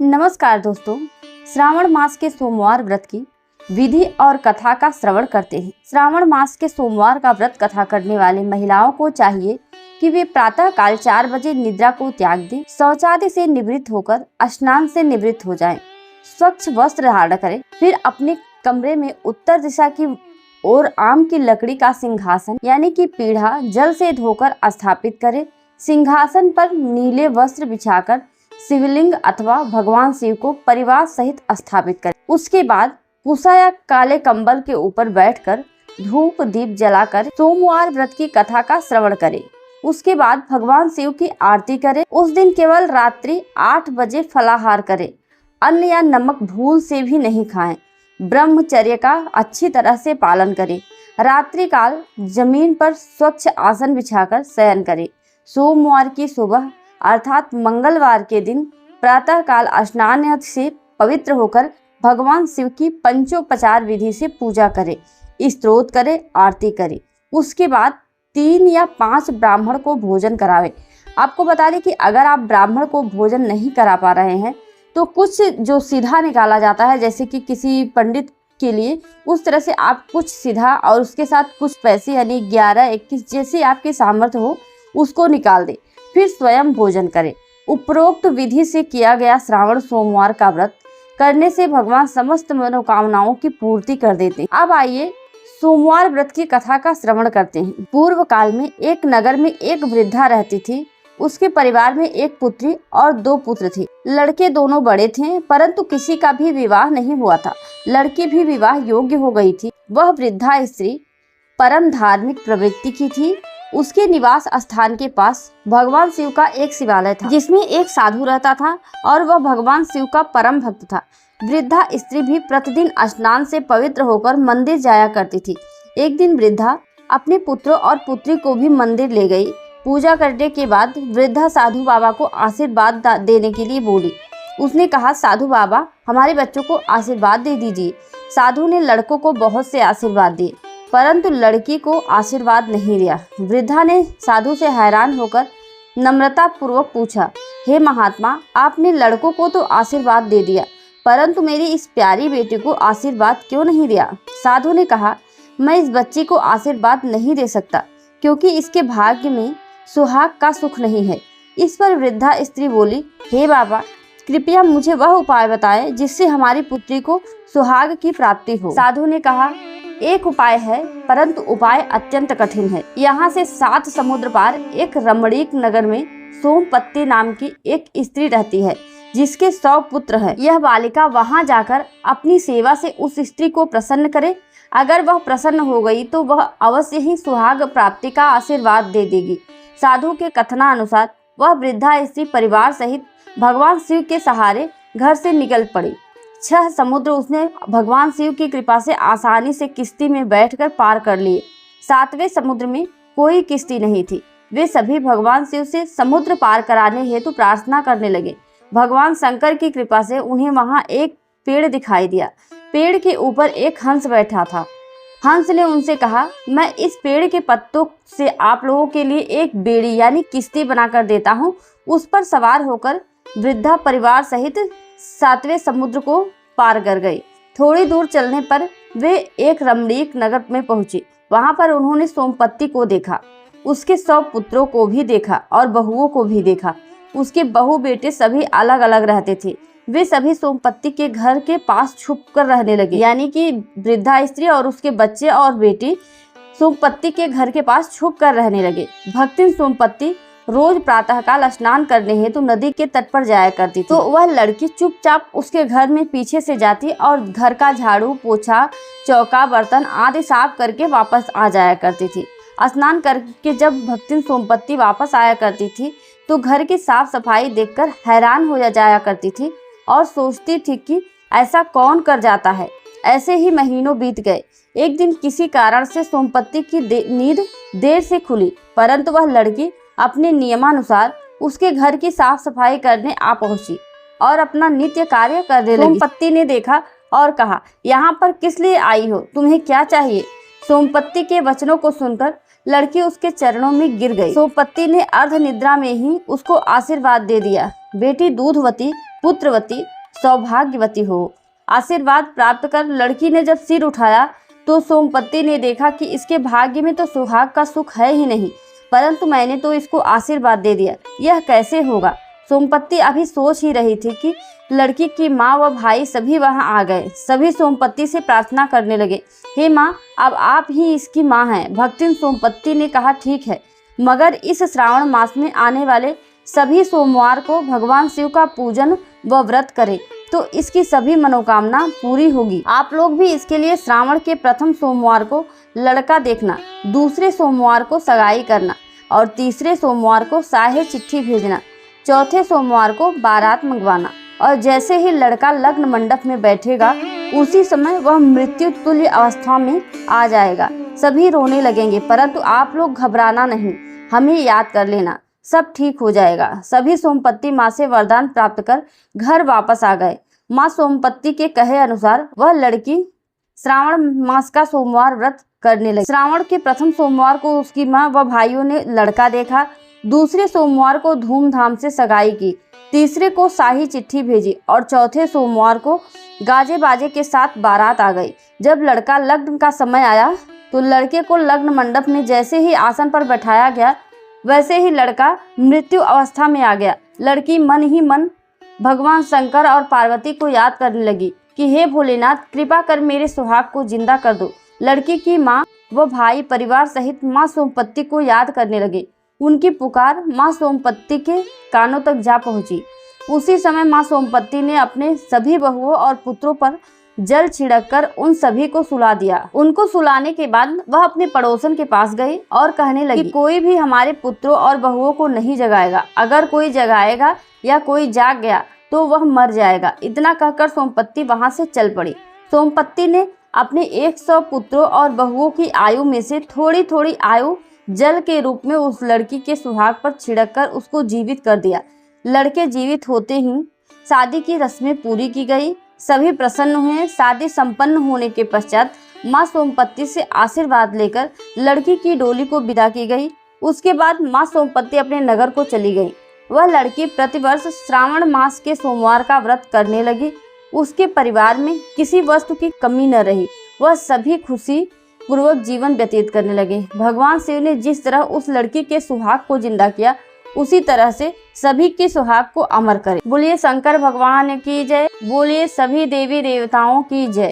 नमस्कार दोस्तों, श्रावण मास के सोमवार व्रत की विधि और कथा का श्रवण करते हैं। श्रावण मास के सोमवार का व्रत कथा करने वाली महिलाओं को चाहिए कि वे प्रातः काल 4 बजे निद्रा को त्याग दें, शौचादि से निवृत्त होकर स्नान से निवृत्त हो जाएं, स्वच्छ वस्त्र धारण करें, फिर अपने कमरे में उत्तर दिशा की ओर आम की लकड़ी का सिंहासन यानी कि पीढ़ा जल से धोकर स्थापित करें। सिंहासन पर नीले वस्त्र बिछाकर शिवलिंग अथवा भगवान शिव को परिवार सहित स्थापित करें। उसके बाद कुसा या काले कंबल के ऊपर बैठकर धूप दीप जलाकर सोमवार व्रत की कथा का श्रवण करें। उसके बाद भगवान शिव की आरती करें। उस दिन केवल रात्रि 8 बजे फलाहार करें। अन्न या नमक भूल से भी नहीं खाएं। ब्रह्मचर्य का अच्छी तरह से पालन करें। रात्रि काल जमीन पर स्वच्छ आसन बिछाकर शयन करें। सोमवार की सुबह अर्थात मंगलवार के दिन प्रातः काल स्नान से पवित्र होकर भगवान शिव की पंचोपचार विधि से पूजा करें, स्तोत्र करें, आरती करें। उसके बाद 3 या 5 ब्राह्मण को भोजन करावें। आपको बता दें कि अगर आप ब्राह्मण को भोजन नहीं करा पा रहे हैं तो कुछ जो सीधा निकाला जाता है, जैसे कि किसी पंडित के लिए, उस तरह से आप कुछ सीधा और उसके साथ कुछ पैसे यानी 11-21 जैसे आपके सामर्थ्य हो उसको निकाल दें, फिर स्वयं भोजन करें। उपरोक्त विधि से किया गया श्रावण सोमवार का व्रत करने से भगवान समस्त मनोकामनाओं की पूर्ति कर देते हैं। अब आइए सोमवार व्रत की कथा का श्रवण करते हैं। पूर्व काल में एक नगर में एक वृद्धा रहती थी। उसके परिवार में एक पुत्री और 2 पुत्र थे। लड़के दोनों बड़े थे, परंतु किसी का भी विवाह नहीं हुआ था। लड़की भी विवाह योग्य हो गई थी। वह वृद्धा स्त्री परम धार्मिक प्रवृत्ति की थी। उसके निवास स्थान के पास भगवान शिव का एक शिवालय था, जिसमें एक साधु रहता था और वह भगवान शिव का परम भक्त था। वृद्धा स्त्री भी प्रतिदिन स्नान से पवित्र होकर मंदिर जाया करती थी। एक दिन वृद्धा अपने पुत्र और पुत्री को भी मंदिर ले गई। पूजा करने के बाद वृद्धा साधु बाबा को आशीर्वाद देने के लिए बोली। उसने कहा, साधु बाबा, हमारे बच्चों को आशीर्वाद दे दीजिए। साधु ने लड़कों को बहुत से आशीर्वाद दिए, परंतु लड़की को आशीर्वाद नहीं दिया। वृद्धा ने साधु से हैरान होकर नम्रता पूर्वक पूछा, हे महात्मा, आपने लड़कों को तो आशीर्वाद दे दिया, परंतु मेरी इस प्यारी बेटी को आशीर्वाद क्यों नहीं दिया? साधु ने कहा, मैं इस बच्ची को आशीर्वाद नहीं दे सकता, क्योंकि इसके भाग्य में सुहाग का सुख नहीं है। इस पर वृद्धा स्त्री बोली, हे बाबा, कृपया मुझे वह उपाय बताएं जिससे हमारी पुत्री को सुहाग की प्राप्ति हो। साधु ने कहा, एक उपाय है, परंतु उपाय अत्यंत कठिन है। यहाँ से 7 समुद्र पार एक रमणीक नगर में सोमपत्ती नाम की एक स्त्री रहती है, जिसके 100 पुत्र हैं। यह बालिका वहाँ जाकर अपनी सेवा से उस स्त्री को प्रसन्न करे। अगर वह प्रसन्न हो गई तो वह अवश्य ही सुहाग प्राप्ति का आशीर्वाद दे देगी। साधु के कथनानुसार वह वृद्धा स्त्री परिवार सहित भगवान शिव के सहारे घर से निकल पड़ी। 6 समुद्र उसने भगवान शिव की कृपा से आसानी से किश्ती में बैठकर पार कर लिए। 7वें समुद्र में कोई किश्ती नहीं थी। वे सभी भगवान शिव से समुद्र पार कराने हेतु प्रार्थना करने लगे। भगवान शंकर की कृपा से उन्हें वहां एक पेड़ दिखाई दिया। पेड़ के ऊपर एक हंस बैठा था। हंस ने उनसे कहा, मैं इस पेड़ के पत्तों से आप लोगों के लिए एक बेड़ी यानी किश्ती बनाकर देता हूँ। उस पर सवार होकर वृद्धा परिवार सहित 7वें समुद्र को पार कर गई। थोड़ी दूर चलने पर वे एक रमणीक नगर में पहुंची। वहां पर उन्होंने सोमपत्ती को देखा, उसके 100 पुत्रों को भी देखा और बहुओं को भी देखा। उसके बहू बेटे सभी अलग अलग रहते थे। वे सभी सोमपत्ती के घर के पास छुप कर रहने लगे, यानी कि वृद्धा स्त्री और उसके बच्चे और बेटी सोमपत्ती के घर के पास छुप कर रहने लगे। भक्तिन सोमपत्ती रोज प्रातःकाल स्नान करने हेतु नदी के तट पर जाया करती थी। तो वह लड़की चुपचाप उसके घर में पीछे से जाती और घर का झाड़ू, पोछा, चौका, बर्तन आदि साफ करके वापस आ जाया करती थी। स्नान करके जब भक्तिन सोमपत्ती वापस आया करती थी तो घर की साफ सफाई देखकर हैरान हो जाया करती थी और सोचती थी कि ऐसा कौन कर जाता है। ऐसे ही महीनों बीत गए। एक दिन किसी कारण से सोमपत्ती की नींद देर से खुली, परंतु वह लड़की अपने नियमानुसार उसके घर की साफ सफाई करने आ पहुंची और अपना नित्य कार्य करने लगी। सोमपत्ती ने देखा और कहा, यहाँ पर किस लिए आई हो? तुम्हें क्या चाहिए? सोमपत्ती के वचनों को सुनकर लड़की उसके चरणों में गिर गई। सोमपत्ति ने अर्ध निद्रा में ही उसको आशीर्वाद दे दिया, बेटी दूधवती, पुत्रवती, सौभाग्यवती हो। आशीर्वाद प्राप्त कर लड़की ने जब सिर उठाया तो सोमपत्ति ने देखा कि इसके भाग्य में तो सुहाग का सुख है ही नहीं, परंतु मैंने तो इसको आशीर्वाद दे दिया, यह कैसे होगा। सोमपत्ति अभी सोच ही रही थी कि लड़की की माँ व भाई सभी वहां आ गए। सभी सोमपत्ति से प्रार्थना करने लगे, हे माँ, अब आप ही इसकी माँ हैं। भक्तिन सोमपत्ति ने कहा, ठीक है, मगर इस श्रावण मास में आने वाले सभी सोमवार को भगवान शिव का पूजन व व्रत करें तो इसकी सभी मनोकामना पूरी होगी। आप लोग भी इसके लिए श्रावण के प्रथम सोमवार को लड़का देखना, दूसरे सोमवार को सगाई करना और तीसरे सोमवार को साहे चिट्ठी भेजना, चौथे सोमवार को बारात मंगवाना और जैसे ही लड़का लग्न मंडप में बैठेगा उसी समय वह मृत्यु तुल्य अवस्था में आ जाएगा। सभी रोने लगेंगे, परंतु आप लोग घबराना नहीं, हमें याद कर लेना, सब ठीक हो जाएगा। सभी सोमपत्ति माँ से वरदान प्राप्त कर घर वापस आ गए। माँ सोमपत्ति के कहे अनुसार वह लड़की श्रावण मास का सोमवार व्रत करने लगी। श्रावण के प्रथम सोमवार को उसकी माँ व भाइयों ने लड़का देखा, दूसरे सोमवार को धूमधाम से सगाई की, तीसरे को शाही चिट्ठी भेजी और चौथे सोमवार को गाजे बाजे के साथ बारात आ गई। जब लड़का लग्न का समय आया तो लड़के को लग्न मंडप में जैसे ही आसन पर बैठाया गया वैसे ही लड़का मृत्यु अवस्था में आ गया। लड़की मन ही मन भगवान शंकर और पार्वती को याद करने लगी कि हे भोलेनाथ, कृपा कर मेरे सुहाग को जिंदा कर दो। लड़की की माँ व भाई परिवार सहित माँ सोमपत्ति को याद करने लगे। उनकी पुकार माँ सोमपत्ति के कानों तक जा पहुंची। उसी समय माँ सोमपत्ति ने अपने सभी बहुओं और पुत्रों पर जल छिड़ककर उन सभी को सुला दिया। उनको सुलाने के बाद वह अपने पड़ोसन के पास गई और कहने लगी कि कोई भी हमारे पुत्रों और बहुओं को नहीं जगाएगा, अगर कोई जगाएगा या कोई जाग गया तो वह मर जाएगा। इतना कहकर सोमपत्ति वहां से चल पड़ी। सोमपत्ति ने अपने 100 पुत्रों और बहुओं की आयु में से थोड़ी थोड़ी आयु जल के रूप में उस लड़की के सुहाग पर छिड़ककर उसको जीवित कर दिया। लड़के जीवित होते ही शादी की रस्में पूरी की गई। सभी प्रसन्न हुए। शादी संपन्न होने के पश्चात माँ सोमपत्ति से आशीर्वाद लेकर लड़की की डोली को विदा की गई। उसके बाद माँ सोमपत्ति अपने नगर को चली गई। वह लड़की प्रतिवर्ष श्रावण मास के सोमवार का व्रत करने लगी। उसके परिवार में किसी वस्तु की कमी न रही। वह सभी खुशी पूर्वक जीवन व्यतीत करने लगे। भगवान शिव ने जिस तरह उस लड़की के सुहाग को जिंदा किया, उसी तरह से सभी के सुहाग को अमर करे। बोलिए शंकर भगवान की जय, बोलिए सभी देवी देवताओं की जय।